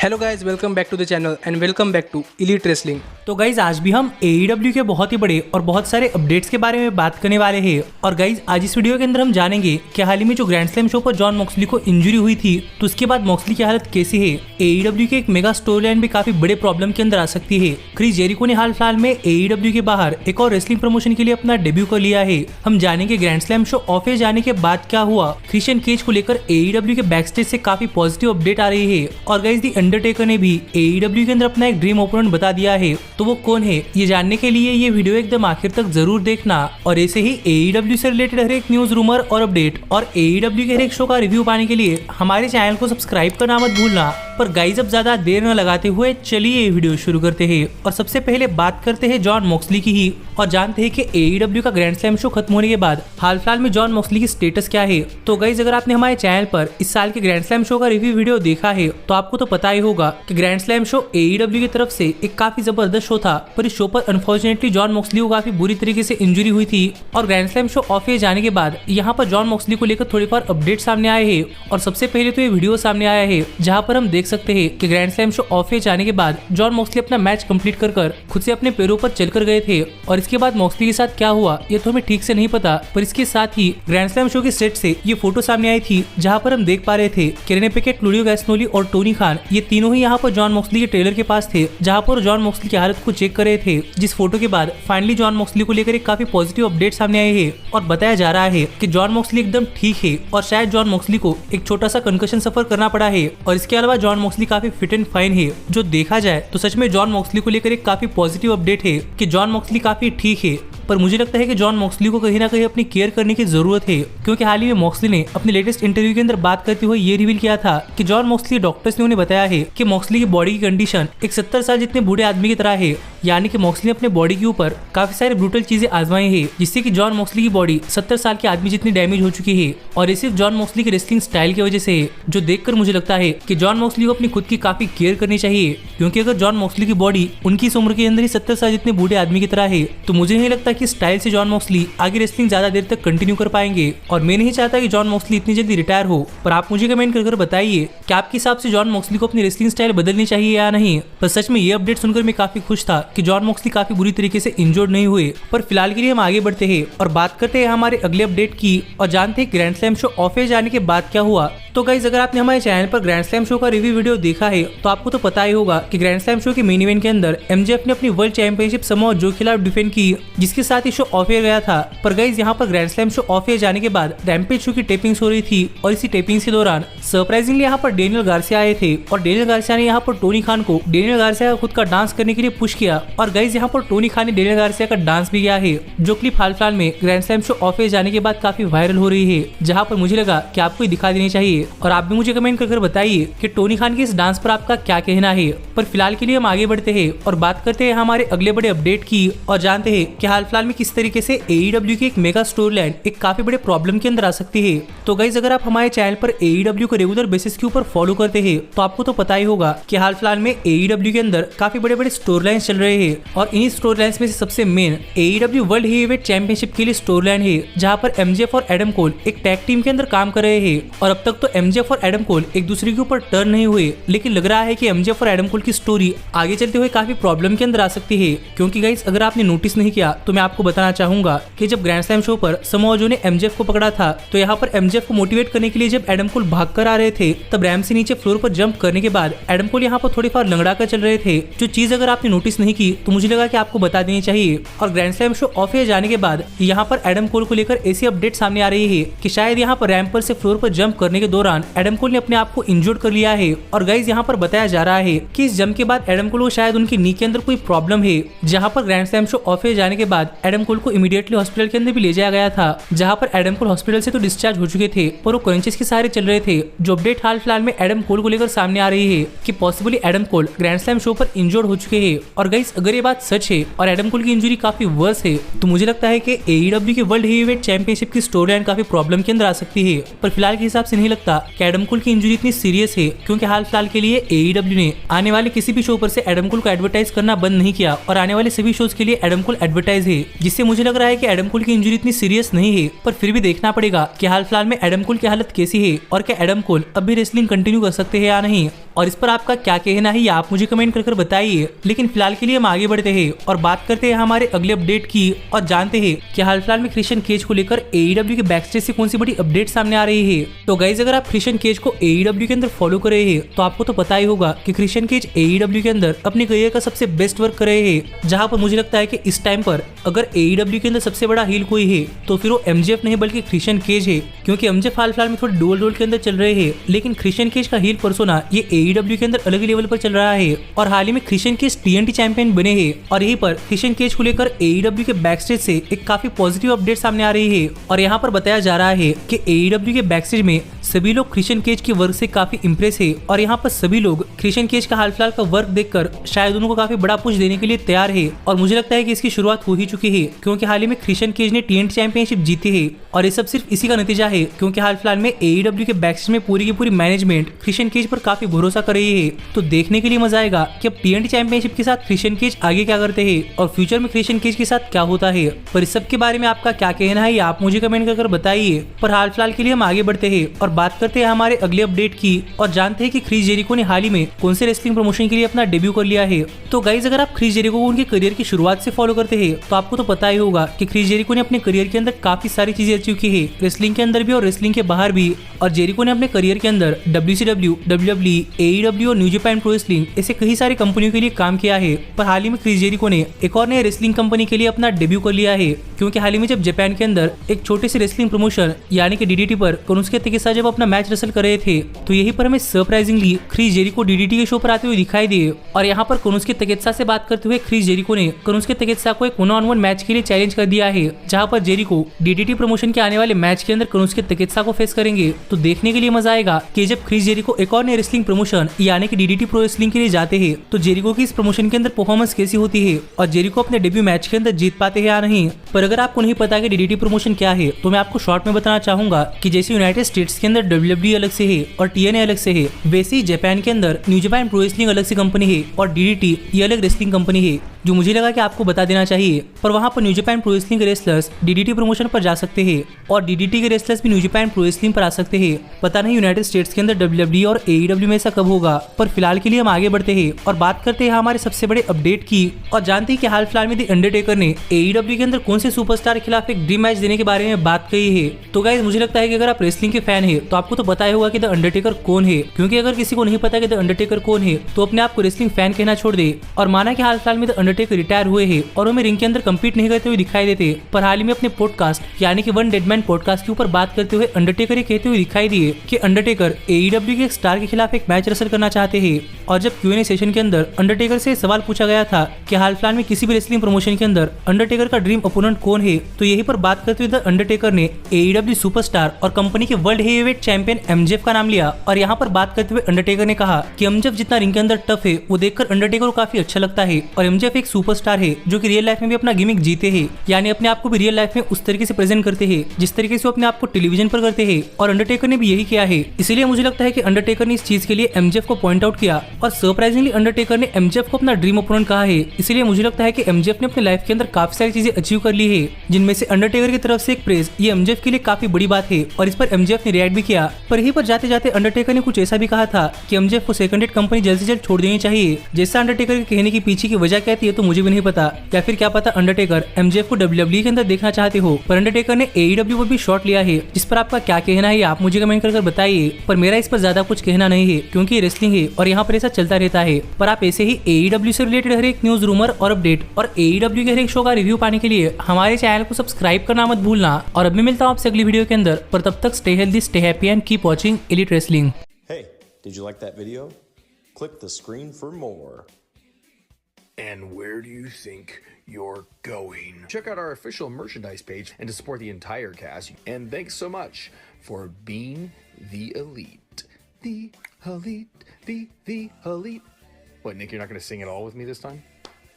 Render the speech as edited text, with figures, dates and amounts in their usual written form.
Hello guys, welcome back to the channel and welcome back to elite wrestling. तो guys आज भी हम AEW के बहुत ही बड़े और बहुत सारे अपडेट्स के बारे में बात करने वाले हैं। और गाइज आज इस वीडियो के अंदर हम जानेंगे कि हाल ही में जो ग्रैंड स्लैम शो पर जॉन मॉक्सली को इंजरी हुई थी, तो उसके बाद मॉक्सली की हालत कैसी है। AEW के एक मेगा स्टोरी लाइन भी काफी बड़े प्रॉब्लम के अंदर आ सकती है। क्रिस जेरिको ने हाल फिलहाल में AEW के बाहर एक और रेसलिंग प्रमोशन के लिए अपना डेब्यू कर लिया है। हम जानेंगे grand slam show off air जाने के बाद क्या हुआ। क्रिश्चियन केज को लेकर AEW के बैक स्टेज से काफी पॉजिटिव अपडेट आ रही है। और गाइज दी अंडरटेकर ने भी AEW के अंदर अपना एक ड्रीम ओपोनेंट बता दिया है, तो वो कौन है ये जानने के लिए ये वीडियो एकदम आखिर तक जरूर देखना। और ऐसे ही AEW से रिलेटेड हर एक न्यूज, रूमर और अपडेट और AEW के हर एक शो का रिव्यू पाने के लिए हमारे चैनल को सब्सक्राइब करना मत भूलना। पर गाइज अब ज्यादा देर न लगाते हुए चलिए ये वीडियो शुरू करते हैं। और सबसे पहले बात करते हैं जॉन मॉक्सली की ही और जानते हैं कि AEW का ग्रैंड स्लैम शो खत्म होने के बाद हाल फिलहाल में जॉन मॉक्सली की स्टेटस क्या है। तो गाइज अगर आपने हमारे चैनल पर इस साल के ग्रैंड स्लैम शो का रिव्यू वीडियो देखा है तो आपको तो पता ही होगा कि ग्रैंड स्लैम शो AEW की तरफ से एक काफी जबरदस्त शो था। पर इस शो पर अनफॉर्चुनेटली जॉन मॉक्सली को काफी बुरी तरीके से इंजरी हुई थी। और grand slam show off air जाने के बाद यहाँ पर जॉन मॉक्सली को लेकर थोड़ी बार अपडेट सामने आए हैं। और सबसे पहले तो ये वीडियो सामने आया है जहाँ पर हम देख सकते हैं कि grand slam show off air जाने के बाद जॉन मॉक्सली अपना मैच कंप्लीट कर खुद से अपने पैरों पर चलकर गए थे। और इसके बाद मॉक्सली के साथ क्या हुआ ये तो हमें ठीक से नहीं पता, पर इसके साथ ही ग्रैंड स्लैम शो के सेट से ये फोटो सामने आई थी जहाँ पर हम देख पा रहे थे कि रेने पिकेट, क्लूडियो गैस्नोली और टोनी खान ये तीनों ही यहाँ पर जॉन मॉक्सली के ट्रेलर के पास थे, जहाँ पर जॉन मॉक्सली की हालत को चेक कर रहे थे। जिस फोटो के बाद फाइनली जॉन मॉक्सली को लेकर एक काफी पॉजिटिव अपडेट सामने आए हैं और बताया जा रहा है कि जॉन मॉक्सली एकदम ठीक है और शायद जॉन मॉक्सली को एक छोटा सा कंकशन सफर करना पड़ा है। और इसके अलावा जॉन मॉक्सली काफी फिट एंड फाइन है। जो देखा जाए तो सच में जॉन मॉक्सली को लेकर एक काफी पॉजिटिव अपडेट है कि जॉन मॉक्सली काफी ठीक है। पर मुझे लगता है कि जॉन मॉक्सली को कहीं ना कहीं अपनी केयर करने की जरूरत है, क्योंकि हाल ही में मॉक्सली ने अपने लेटेस्ट इंटरव्यू के अंदर बात करते हुए ये रिवील किया था कि जॉन मॉक्सली डॉक्टर्स ने उन्हें बताया है कि मॉक्सली की बॉडी की कंडीशन एक 70 साल जितने बूढ़े आदमी की तरह है। यानी कि मॉक्सली ने अपने बॉडी के ऊपर काफी सारे ब्रूटल चीजें आजमाई है, जिससे कि जॉन मॉक्सली की बॉडी 70 साल के आदमी जितनी डैमेज हो चुकी है। और ये सिर्फ जॉन मॉक्सली के रेसलिंग स्टाइल की वजह से है, जो देखकर मुझे लगता है कि जॉन मॉक्सली को अपनी खुद की काफी केयर करनी चाहिए। क्योंकि अगर जॉन मॉक्सली की बॉडी उनकी इस उम्र के अंदर ही 70 साल जितने बूढ़े आदमी की तरह है, तो मुझे नहीं लगता कि स्टाइल से जॉन मॉक्सली आगे रेसलिंग ज्यादा देर तक कंटिन्यू कर पाएंगे। और मैं नहीं चाहता कि जॉन मॉक्सली इतनी जल्दी रिटायर हो। पर आप मुझे कमेंट कर बताइए कि आपके हिसाब से जॉन मॉक्सली को अपनी रेसलिंग स्टाइल बदलनी चाहिए या नहीं। पर सच में ये अपडेट सुनकर मैं काफी खुश था कि जॉन मॉक्सली काफी बुरी तरीके से इंजर्ड नहीं हुए। पर फिलहाल के लिए हम आगे बढ़ते हैं और बात करते हैं हमारे अगले अपडेट की और जानते हैं grand slam show off air जाने के बाद क्या हुआ। तो गाइज अगर आपने हमारे चैनल पर ग्रैंड स्लैम शो का रिव्यू वीडियो देखा है तो आपको तो पता ही होगा कि ग्रैंड स्लैम शो के मेन इवेंट के अंदर MJF ने अपनी वर्ल्ड चैंपियनशिप समोआ जो खिलाफ डिफेंड की, जिसके साथ ही शो ऑफ एयर गया था। पर गाइज यहाँ पर grand slam show off air जाने के बाद रैम्पेज शो की टेपिंग्स हो रही थी और इसी टेपिंग्स के दौरान सरप्राइजिंगली यहाँ पर डेनियल गार्सिया आए थे। और डेनियल गार्सिया ने यहाँ पर टोनी खान को डेनियल गार्सिया का खुद का डांस करने के लिए पुश किया। और गाइज यहाँ पर टोनी खान ने डेनियल गार्सिया का डांस भी किया है, जो क्लिप हाल फिलहाल में grand slam show off air जाने के बाद काफी वायरल हो रही है, जहाँ पर मुझे लगा कि आपको दिखा देनी चाहिए। और आप भी मुझे कमेंट कर बताइए कि टोनी खान के इस डांस पर आपका क्या कहना है। पर फिलहाल के लिए हम आगे बढ़ते हैं और बात करते हैं हमारे अगले बड़े अपडेट की और जानते हैं कि हाल फिलहाल में किस तरीके से AEW की एक मेगा स्टोरी लाइन एक काफी बड़े प्रॉब्लम के अंदर आ सकती है। तो गाइज अगर आप हमारे चैनल पर AEW को रेगुलर बेसिस के ऊपर फॉलो करते हैं तो आपको तो पता ही होगा कि हाल फिलहाल में AEW के अंदर काफी बड़े बड़े स्टोरी लाइन चल रहे हैं। और इन्हीं स्टोरी लाइन में से सबसे main AEW world heavyweight championship के लिए स्टोरी लाइन है, जहाँ पर MJF और एडम कोल एक टैग टीम के अंदर काम कर रहे हैं। और अब तक तो MJF और एडम कोल एक दूसरे के ऊपर टर्न नहीं हुए, लेकिन लग रहा है कि MJF और एडम कोल की स्टोरी आगे चलते हुए काफी प्रॉब्लम के अंदर आ सकती है। क्योंकि गाइस अगर आपने नोटिस नहीं किया तो मैं आपको बताना चाहूंगा कि जब ग्रैंड स्लैम शो पर समोआ जो ने MJF को पकड़ा था, तो यहाँ पर MJF को मोटिवेट करने के लिए जब एडम कोल भाग कर आ रहे थे, तब रैम से नीचे फ्लोर पर जंप करने के बाद एडम कोल यहाँ पर थोड़ी फार लंगड़ा कर चल रहे थे। जो चीज अगर आपने नोटिस नहीं की तो मुझे लगा कि आपको बता देनी चाहिए। और grand slam show off air जाने के बाद यहाँ पर एडम कोल को लेकर ऐसी अपडेट सामने आ रही है कि शायद यहाँ पर रैम पर से फ्लोर पर जंप करने के दौरान एडम कोल ने अपने आप को इंजर्ड कर लिया है। और गाइज यहाँ पर बताया जा रहा है कि इस जंप के बाद एडम कोल को शायद उनकी नी के अंदर कोई प्रॉब्लम है, जहाँ पर grand slam show off air जाने के बाद एडम कोल को इमीडिएटली हॉस्पिटल के अंदर भी ले जाया गया था, जहाँ पर एडम कोल हॉस्पिटल से तो डिस्चार्ज हो चुके थे पर वो क्रंचेस के सहारे चल रहे थे। जो अपडेट हाल फिलहाल में एडम कोल को लेकर सामने आ रही है कि possibly Adam Cole grand slam show पर इंजर्ड हो चुके हैं। और गाइज अगर ये बात सच है और एडम कोल की इंजरी काफी वर्स है, तो मुझे लगता है कि AEW की वर्ल्ड हेवीवेट चैंपियनशिप की स्टोरी लाइन काफी प्रॉब्लम के अंदर आ सकती है। पर फिलहाल के हिसाब से नहीं लगता कि एडम कोल की इंजरी इतनी सीरियस है, क्योंकि हाल फिलहाल के लिए AEW ने आने वाले किसी भी शो पर से एडम कोल को एडवर्टाइज करना बंद नहीं किया और आने वाले सभी शोज के लिए एडम कोल एडवर्टाइज है। है, जिससे मुझे लग रहा है कि एडम कोल की इंजरी इतनी सीरियस नहीं है, पर फिर भी देखना पड़ेगा कि हाल फिलहाल में एडम कोल की हालत कैसी है और क्या एडम कोल अब भी रेसलिंग कंटिन्यू कर सकते हैं या नहीं, और इस पर आपका क्या कहना है ये आप मुझे कमेंट कर बताइए। लेकिन फिलहाल के लिए हम आगे बढ़ते हैं और बात करते हैं हमारे अगले अपडेट की और जानते हैं कि हाल फिलहाल में क्रिश्चियन केज को लेकर AEW के बैकस्टेज से कौन सी बड़ी अपडेट सामने आ रही है। तो गाइज अगर आप क्रिश्चियन केज को AEW के अंदर फॉलो कर रहे हैं तो आपको तो पता ही होगा कि क्रिश्चियन केज AEW के अंदर अपने करियर का सबसे बेस्ट वर्क कर रहे हैं, जहां पर मुझे लगता है कि इस टाइम पर अगर AEW के अंदर सबसे बड़ा हील कोई है तो फिर वो MJF नहीं बल्कि क्रिश्चियन केज है, क्योंकि MJF हाल फिलहाल में थोड़े डुअल रोल के अंदर चल रहे हैं, लेकिन क्रिश्चियन केज का हील पर्सोना ये AEW के अंदर अलग लेवल पर चल रहा है और हाल ही में क्रिश्चियन केज TNT चैंपियन बने हैं। और यहीं पर क्रिश्चियन केज को लेकर AEW के बैकस्टेज से एक काफी पॉजिटिव अपडेट सामने आ रही है और यहाँ पर बताया जा रहा है कि AEW के बैकस्टेज में सभी लोग क्रिश्चियन केज के वर्क से काफी इंप्रेस है और यहाँ पर सभी लोग क्रिश्चियन केज का हाल फिलहाल का वर्क देखकर शायद उनको काफी बड़ा पुश देने के लिए तैयार है। और मुझे लगता है कि इसकी शुरुआत हो ही चुकी है, क्योंकि हाल ही में क्रिश्चियन केज ने TNT चैंपियनशिप जीती है और ये सब सिर्फ इसी का नतीजा है, क्योंकि हाल फिलहाल में AEW के बैकस्टेज में पूरी की पूरी मैनेजमेंट क्रिश्चियन केज पर काफी भरोसा कर रही है। तो देखने के लिए मजा आएगा कि अब TNT चैंपियनशिप के साथ क्रिश्चियन केज आगे क्या करते हैं और फ्यूचर में क्रिश्चियन केज के साथ क्या होता है। पर इस सब के बारे में आपका क्या कहना है ये आप मुझे कमेंट कर बताइए। पर हाल फिलहाल के लिए हम आगे बढ़ते हैं और बात करते हैं हमारे अगले अपडेट की और जानते हैं कि क्रिस जेरिको ने हाल ही में कौन से रेसलिंग प्रमोशन के लिए अपना डेब्यू कर लिया है। तो गाइज अगर आप क्रिस जेरिको को उनके करियर की शुरुआत से फॉलो करते हैं तो आपको तो पता ही होगा कि क्रिस जेरिको ने अपने करियर के अंदर काफी सारी चीजें अचीव की है, रेसलिंग के अंदर भी और रेसलिंग के बाहर भी। और जेरिको ने अपने करियर के अंदर WCW, WWE, AEW और न्यू जापान प्रो रेसलिंग ऐसे कई सारी कंपनियों के लिए काम किया है। पर हाल ही में क्रिस जेरिको ने एक और नए रेसलिंग कंपनी के लिए अपना डेब्यू कर लिया है, क्योंकि हाल ही में जब जापान के अंदर एक छोटे से रेसलिंग प्रमोशन यानी कि DDT पर कोनुस्के तकेत्सुका जब अपना मैच रेसल कर रहे थे तो यहीं पर हमें सरप्राइजिंगली क्रिस जेरिको DDT के शो पर आते हुए दिखाई दिए। और यहाँ पर कोनुस्के तकेत्सुका से बात करते हुए क्रिस जेरिको ने कोनुस्के तकेत्सुका को एक 1-on-1 मैच के लिए चैलेंज कर दिया है, जहाँ पर जेरिको DDT प्रमोशन के आने वाले मैच के अंदर कोनुस्के तकेत्सुका को फेस करेंगे। तो देखने के लिए मजा आएगा कि जब क्रिस जेरिको एक और नए रेसलिंग प्रमोशन यानी कि DDT प्रो रेसलिंग के लिए जाते हैं तो जेरिको की इस प्रमोशन के अंदर परफॉर्मेंस कैसी होती है और जेरिको अपने डेब्यू मैच के अंदर जीत पाते हैं या नहीं। पर अगर आपको नहीं पता कि DDT प्रमोशन क्या है तो मैं आपको शॉर्ट में बताना चाहूंगा कि जैसे यूनाइटेड स्टेट्स के अंदर WWE अलग से है और TNA अलग से है, वैसे ही जापान के अंदर न्यू जापान प्रो रेसलिंग अलग से कंपनी है और DDT ये अलग रेसलिंग कंपनी है, जो मुझे लगा कि आपको बता देना चाहिए। पर वहाँ पर न्यू जापान प्रो रेसलिंग के रेसलर्स DDT प्रमोशन पर जा सकते हैं और DDT के रेसलर्स भी न्यू जापान प्रो रेसलिंग पर आ सकते हैं। पता नहीं यूनाइटेड स्टेट्स के अंदर WWE और AEW में ऐसा कब होगा। पर फिलहाल के लिए हम आगे बढ़ते हैं और बात करते हैं हमारे सबसे बड़े अपडेट की और जानते हैं कि हाल फिलहाल में द अंडरटेकर ने AEW के अंदर कौन से सुपरस्टार के खिलाफ एक ड्रीम मैच देने के बारे में बात कही है। तो गाइस मुझे लगता है कि अगर आप रेसलिंग के फैन है तो आपको तो पता ही होगा कि द अंडरटेकर कौन है, क्योंकि अगर किसी को नहीं पता कि द अंडरटेकर कौन है तो अपने आप को रेसलिंग फैन कहना छोड़ दे। और माना कि हाल फिलहाल में द अंडरटेकर रिटायर हुए हैं और वो रिंग के अंदर कम्पीट नहीं करते हुए दिखाई देते, पर हाल ही में अपने पॉडकास्ट यानी कि वन डेड मैन पॉडकास्ट के ऊपर बात करते हुए अंडरटेकर ये कहते हुए दिखाई दिए कि अंडरटेकर AEW के एक स्टार के खिलाफ एक मैच रेसल करना चाहते हैं। और जब Q&A सेशन के अंदर अंडरटेकर से सवाल पूछा गया था कि हाल फिलहाल में किसी भी रेसलिंग प्रमोशन के अंदर अंडरटेकर का ड्रीम ओपोनेंट कौन है, तो यही पर बात करते हुए द अंडरटेकर ने AEW सुपरस्टार और कंपनी के वर्ल्ड हेवीवेट चैंपियन MJF का नाम लिया। और यहाँ पर बात करते हुए अंडरटेकर ने कहा कि MJF जितना रिंग के अंदर टफ है वो देखकर अंडरटेकर को काफी अच्छा लगता है और MJF एक सुपरस्टार है जो कि रियल लाइफ में भी अपना गिमिक जीते हैं, यानी अपने आप को भी रियल लाइफ में उस तरीके से प्रेजेंट करते हैं जिस तरीके से वो अपने आप को टेलीविजन पर करते हैं। और अंडरटेकर ने भी यही किया है, इसीलिए मुझे लगता है कि अंडरटेकर ने इस चीज के लिए MJF को पॉइंट आउट किया और सरप्राइजिंगली अंडरटेकर ने MJF को अपना ड्रीम ओपोनेंट कहा है। इसीलिए मुझे लगता है कि MJF ने अपने लाइफ के अंदर काफी सारी चीजें अचीव कर ली है, जिनमें से अंडरटेकर की तरफ से एक प्रेज ये MJF के लिए काफी बड़ी बात है और इस पर MJF ने रिएक्ट भी किया। पर यहीं पर जाते जाते अंडरटेकर ने कुछ ऐसा भी कहा था कि MJF को सेकंड हेड कंपनी जल्द से जल्द छोड़ देनी चाहिए। जैसा अंडरटेकर के कहने के पीछे की वजह कहती है तो मुझे भी नहीं पता, या फिर क्या पता अंडरटेकर MJF को WWE के अंदर देखना चाहते हो। पर अंडरटेकर ने AEW पर भी शॉट लिया है, जिस पर आपका क्या कहना है आप मुझे कमेंट कर बताइए। पर मेरा इस पर ज्यादा कुछ कहना नहीं है, क्योंकि ये रेसलिंग है और यहाँ पर ऐसा चलता रहता है। पर आप ऐसे ही AEW से रिलेटेड हर एक न्यूज, रूमर और अपडेट और AEW के हर एक शो का रिव्यू पाने के लिए हमारे चैनल को सब्सक्राइब करना मत भूलना। और अब मैं मिलता हूँ आपसे अगली वीडियो के अंदर, पर तब तक stay healthy, stay happy and keep watching elite wrestling. Hey, did you like that video? Click the screen for more. And where do you think you're going? Check out our official merchandise page and to support the entire cast. And thanks so much for being the elite. The elite, the elite. What, Nick, you're not going to sing it all with me this time?